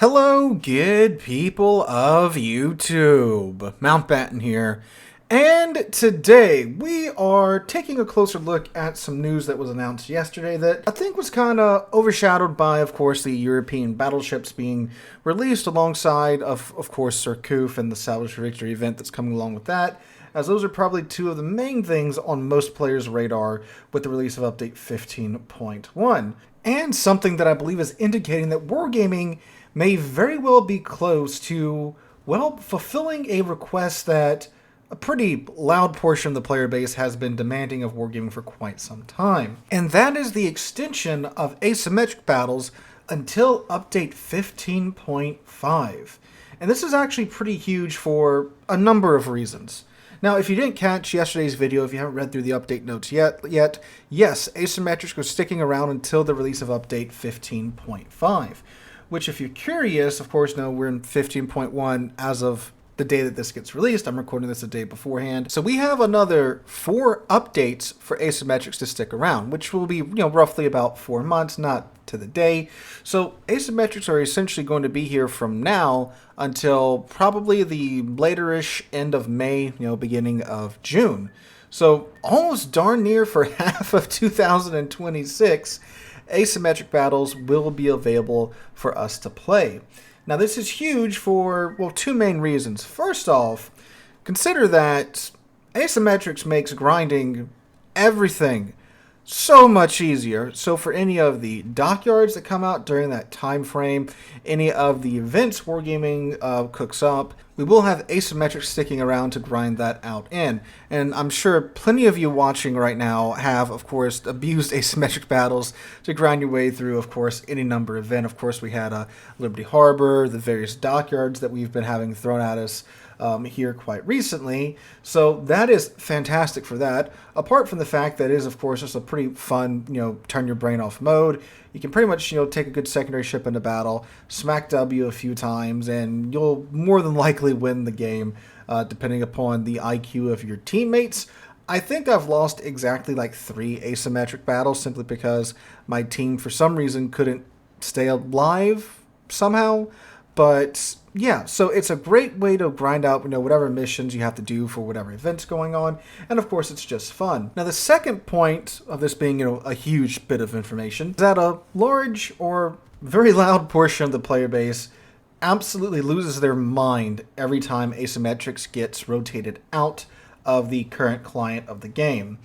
Hello, good people of YouTube. Mountbatten here, and today we are taking a closer look at some news that was announced yesterday that I think was kind of overshadowed by, of course, the European battleships being released alongside of course, Surcouf and the Salvage for Victory event that's coming along with that, as those are probably two of the main things on most players' radar with the release of Update 15.1. And something that I believe is indicating that wargaming may very well be close to, well, fulfilling a request that a pretty loud portion of the player base has been demanding of wargaming for quite some time. And that is the extension of asymmetric battles until update 15.5. And this is actually pretty huge for a number of reasons. Now, if you didn't catch yesterday's video, if you haven't read through the update notes yet, yes, Asymmetrics was sticking around until the release of update 15.5. Which, if you're curious, of course, no, we're in 15.1 as of the day that this gets released. I'm recording this a day beforehand. So we have another 4 updates for Asymmetrics to stick around, which will be, roughly about 4 months, not to the day. So Asymmetrics are essentially going to be here from now until probably the later-ish end of May, beginning of June. So almost darn near for half of 2026, asymmetric battles will be available for us to play. Now, this is huge for, well, 2 main reasons. First off, consider that asymmetrics makes grinding everything so much easier. So for any of the dockyards that come out during that time frame, any of the events wargaming cooks up, we will have asymmetrics sticking around to grind that out in. And I'm sure plenty of you watching right now have, of course, abused asymmetric battles to grind your way through, of course, any number of event. Of course, we had Liberty Harbor, the various dockyards that we've been having thrown at us here quite recently. So that is fantastic for that. Apart from the fact that it is, of course, just a pretty fun, turn your brain off mode. You can pretty much, take a good secondary ship into battle, smack W a few times, and you'll more than likely win the game, depending upon the IQ of your teammates. I think I've lost exactly like 3 asymmetric battles simply because my team, for some reason, couldn't stay alive somehow. But yeah, so it's a great way to grind out, whatever missions you have to do for whatever events going on. And of course, it's just fun. Now, the second point of this being, a huge bit of information is that a large or very loud portion of the player base absolutely loses their mind every time Asymmetrics gets rotated out of the current client of the game.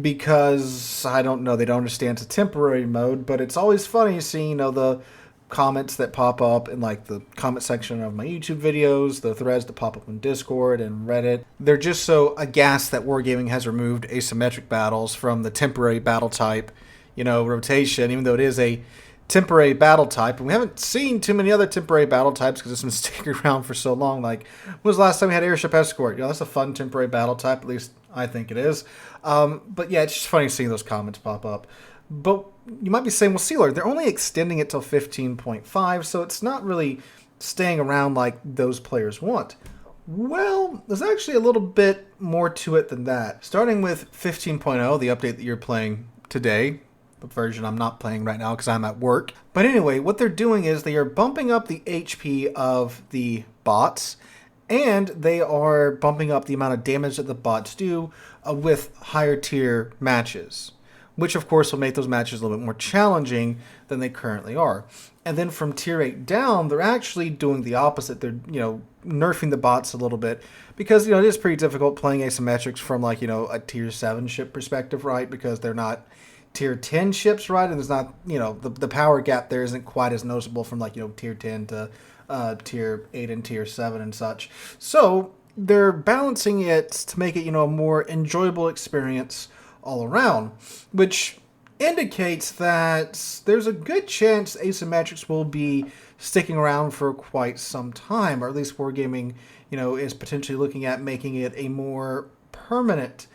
Because, I don't know, they don't understand it's a temporary mode, but it's always funny seeing, the comments that pop up in like the comment section of my YouTube videos, the threads that pop up in Discord and Reddit. They're just so aghast that wargaming has removed asymmetric battles from the temporary battle type, rotation, even though it is a temporary battle type. And we haven't seen too many other temporary battle types because it's been sticking around for so long. Like, when was the last time we had Airship Escort? That's a fun temporary battle type, at least I think it is. But yeah, it's just funny seeing those comments pop up. But you might be saying, well, Sealord, they're only extending it till 15.5, so it's not really staying around like those players want. Well, there's actually a little bit more to it than that. Starting with 15.0, the update that you're playing today, the version I'm not playing right now because I'm at work. But anyway, what they're doing is they are bumping up the HP of the bots, and they are bumping up the amount of damage that the bots do with higher tier matches, which of course will make those matches a little bit more challenging than they currently are. And then from tier 8 down, they're actually doing the opposite. They're, nerfing the bots a little bit because, it is pretty difficult playing asymmetrics from like, a tier 7 ship perspective, right? Because they're not tier 10 ships, right? And there's not, the power gap there isn't quite as noticeable from like, tier 10 to tier 8 and tier 7 and such. So they're balancing it to make it, a more enjoyable experience all around, which indicates that there's a good chance asymmetrics will be sticking around for quite some time, or at least wargaming, is potentially looking at making it a more permanent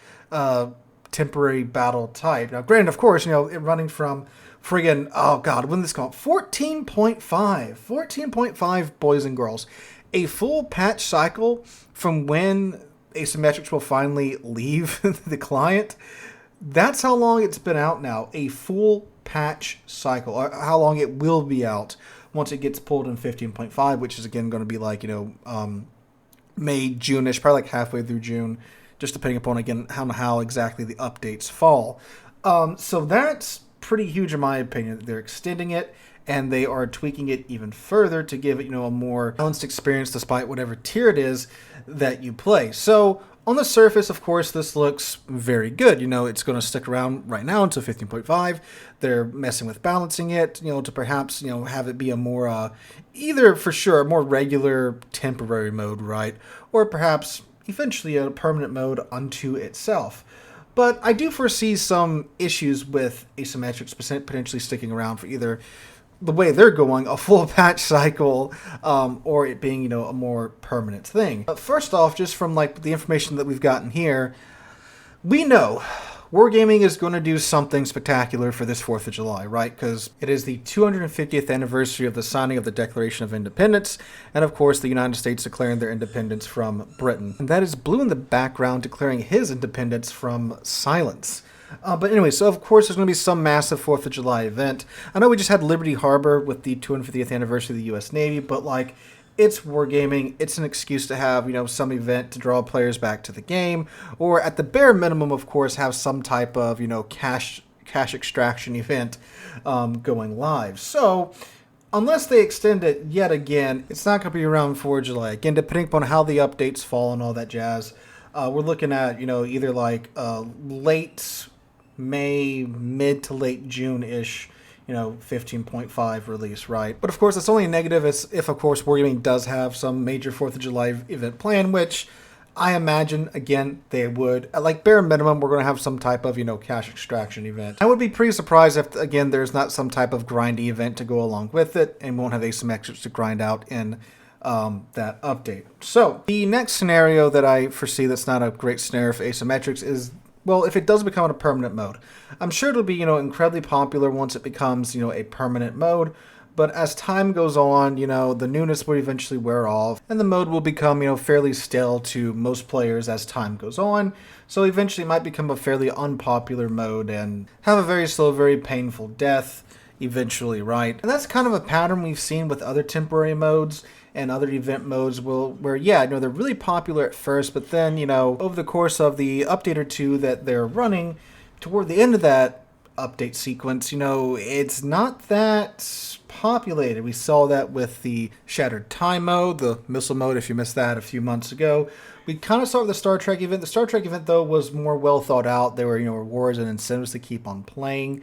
temporary battle type. Now, granted, of course, it running from friggin', oh god, when this called 14.5, boys and girls, a full patch cycle from when asymmetrics will finally leave the client. That's how long it's been out now, a full patch cycle, or how long it will be out once it gets pulled in 15.5, which is again going to be like, May, June-ish, probably like halfway through June, just depending upon, again, how exactly the updates fall. So that's pretty huge in my opinion. They're extending it, and they are tweaking it even further to give it, a more balanced experience despite whatever tier it is that you play. So on the surface, of course, this looks very good. It's going to stick around right now until 15.5. They're messing with balancing it, to perhaps, have it be a more, either for sure, a more regular temporary mode, right? Or perhaps eventually a permanent mode unto itself. But I do foresee some issues with Asymmetrics potentially sticking around for either the way they're going, a full patch cycle, or it being, a more permanent thing. First off, just from like the information that we've gotten here, we know Wargaming is going to do something spectacular for this 4th of July, right? Because it is the 250th anniversary of the signing of the Declaration of Independence, and of course the United States declaring their independence from Britain. And that is Blue in the background declaring his independence from silence. But anyway, so of course there's going to be some massive 4th of July event. I know we just had Liberty Harbor with the 250th anniversary of the U.S. Navy, but like, it's Wargaming. It's an excuse to have, some event to draw players back to the game, or at the bare minimum, of course, have some type of, cash extraction event going live. So unless they extend it yet again, it's not going to be around 4th of July. Again, depending upon how the updates fall and all that jazz, we're looking at, either like late May, mid to late June-ish, 15.5 release, right? But of course, it's only a negative if, of course, Wargaming does have some major 4th of July event plan, which I imagine, again, they would. At like bare minimum, we're going to have some type of, cash extraction event. I would be pretty surprised if, again, there's not some type of grindy event to go along with it, and won't have asymmetrics to grind out in that update. So the next scenario that I foresee that's not a great scenario for asymmetrics is, well, if it does become a permanent mode. I'm sure it'll be, incredibly popular once it becomes, a permanent mode. But as time goes on, the newness will eventually wear off, and the mode will become, fairly stale to most players as time goes on. So eventually it might become a fairly unpopular mode and have a very slow, very painful death eventually, right? And that's kind of a pattern we've seen with other temporary modes and other event modes where they're really popular at first, but then, over the course of the update or two that they're running, toward the end of that update sequence, it's not that populated. We saw that with the Shattered Time mode, the missile mode, if you missed that a few months ago. We kind of saw with the Star Trek event. The Star Trek event, though, was more well thought out. There were, rewards and incentives to keep on playing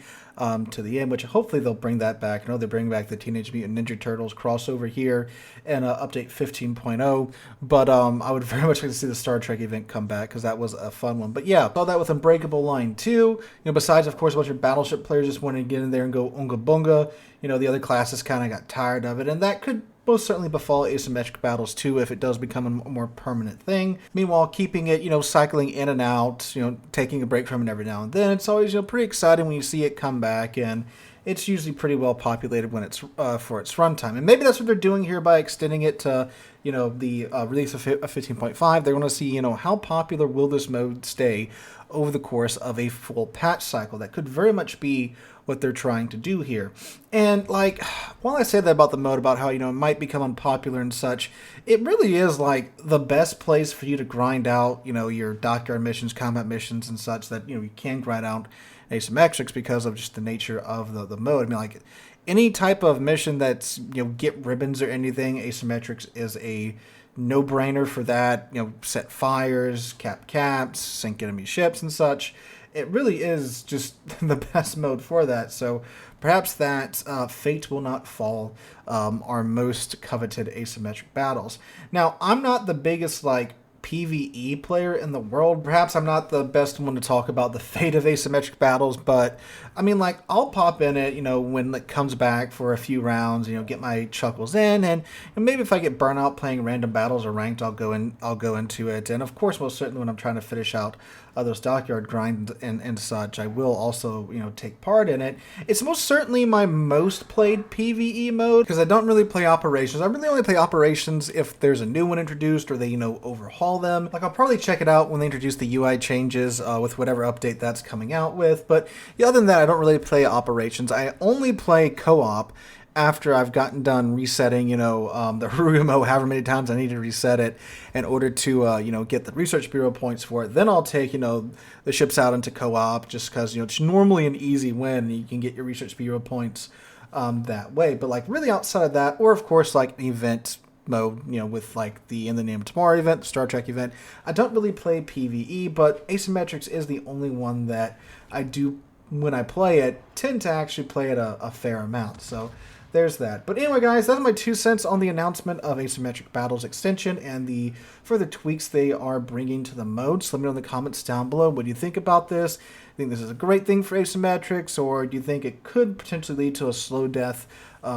to the end, which hopefully they'll bring that back. I know they bring back the Teenage Mutant Ninja Turtles crossover here and update 15.0, but I would very much like to see the Star Trek event come back because that was a fun one. But yeah, saw that with Unbreakable Line 2. Besides, of course, a bunch of Battleship players just wanted to get in there and go unga bunga. The other classes kind of got tired of it, and that could most certainly befall asymmetric battles too if it does become a more permanent thing. Meanwhile, keeping it, cycling in and out, taking a break from it every now and then, it's always, pretty exciting when you see it come back, and it's usually pretty well populated when it's for its runtime. And maybe that's what they're doing here by extending it to, the release of 15.5. They're going to see, how popular will this mode stay over the course of a full patch cycle. That could very much be what they're trying to do here. And like, while I say that about the mode, about how, it might become unpopular and such, it really is like the best place for you to grind out, your dockyard missions, combat missions and such that, you can grind out asymmetrics because of just the nature of the mode. I mean, like any type of mission that's, get ribbons or anything, asymmetrics is a no-brainer for that. Set fires, cap caps, sink enemy ships and such. It really is just the best mode for that. So perhaps that fate will not fall our most coveted asymmetric battles. Now, I'm not the biggest PvE player in the world. Perhaps I'm not the best one to talk about the fate of asymmetric battles, but I mean, I'll pop in it, when it comes back for a few rounds, get my chuckles in, and maybe if I get burnt out playing random battles or ranked, I'll go into it. And of course, most certainly when I'm trying to finish out those dockyard grinds and such, I will also, take part in it. It's most certainly my most played PvE mode because I don't really play operations. I really only play operations if there's a new one introduced or they, overhaul them. I'll probably check it out when they introduce the UI changes with whatever update that's coming out with. But yeah, other than that, I don't really play operations. I only play co-op. after I've gotten done resetting, the Harumo however many times I need to reset it in order to, get the Research Bureau points for it. Then I'll take, the ships out into co-op just because, it's normally an easy win. You can get your Research Bureau points that way. But, like, really outside of that, or, of course, like, an event mode, with, like, the In the Name of Tomorrow event, the Star Trek event, I don't really play PvE, but Asymmetrics is the only one that I do, when I play it, tend to actually play it a fair amount. So there's that. But anyway, guys, that's my 2 cents on the announcement of Asymmetric Battles extension and the further tweaks they are bringing to the mode. So let me know in the comments down below. What do you think about this? Think this is a great thing for Asymmetrics, or do you think it could potentially lead to a slow death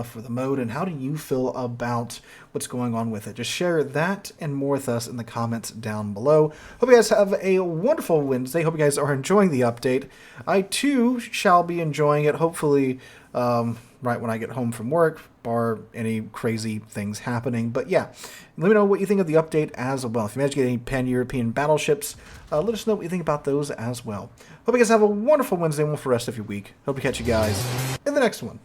for the mode? And how do you feel about what's going on with it? Just share that and more with us in the comments down below. Hope you guys have a wonderful Wednesday. Hope you guys are enjoying the update. I too shall be enjoying it, hopefully right when I get home from work, bar any crazy things happening. But yeah, let me know what you think of the update as well. If you manage to get any pan-European battleships, let us know what you think about those as well. Hope you guys have a wonderful Wednesday and one for the rest of your week. Hope to catch you guys in the next one.